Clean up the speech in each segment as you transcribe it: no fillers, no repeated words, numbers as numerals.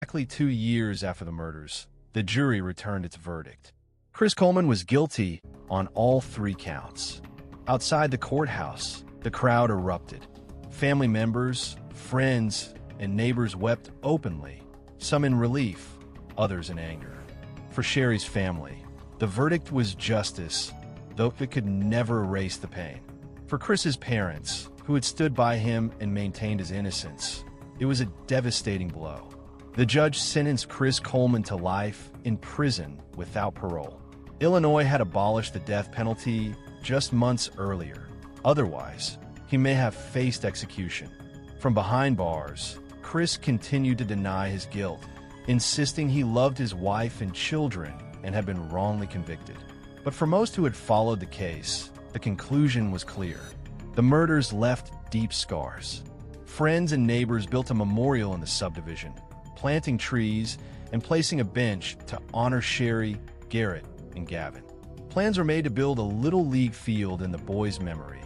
Exactly 2 years after the murders, the jury returned its verdict. Chris Coleman was guilty on all 3 counts. Outside the courthouse, the crowd erupted. Family members, friends, and neighbors wept openly, some in relief, others in anger. For Sherry's family, the verdict was justice, though it could never erase the pain. For Chris's parents, who had stood by him and maintained his innocence, it was a devastating blow. The judge sentenced Chris Coleman to life in prison without parole. Illinois had abolished the death penalty just months earlier. Otherwise, he may have faced execution. From behind bars, Chris continued to deny his guilt, insisting he loved his wife and children and had been wrongly convicted. But for most who had followed the case, the conclusion was clear. The murders left deep scars. Friends and neighbors built a memorial in the subdivision, planting trees and placing a bench to honor Sherry, Garrett, and Gavin. Plans were made to build a little league field in the boys' memory,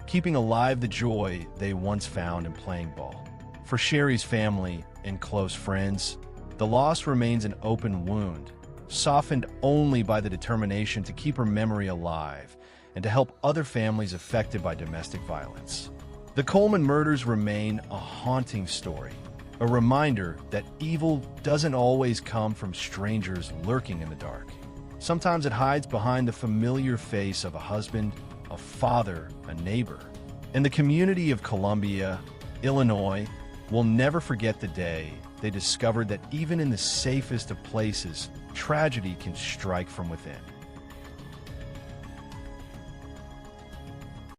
keeping alive the joy they once found in playing ball. For Sherry's family and close friends, the loss remains an open wound, softened only by the determination to keep her memory alive and to help other families affected by domestic violence. The Coleman murders remain a haunting story, a reminder that evil doesn't always come from strangers lurking in the dark. Sometimes it hides behind the familiar face of a husband, a father, a neighbor. And the community of Columbia, Illinois, will never forget the day they discovered that even in the safest of places, tragedy can strike from within.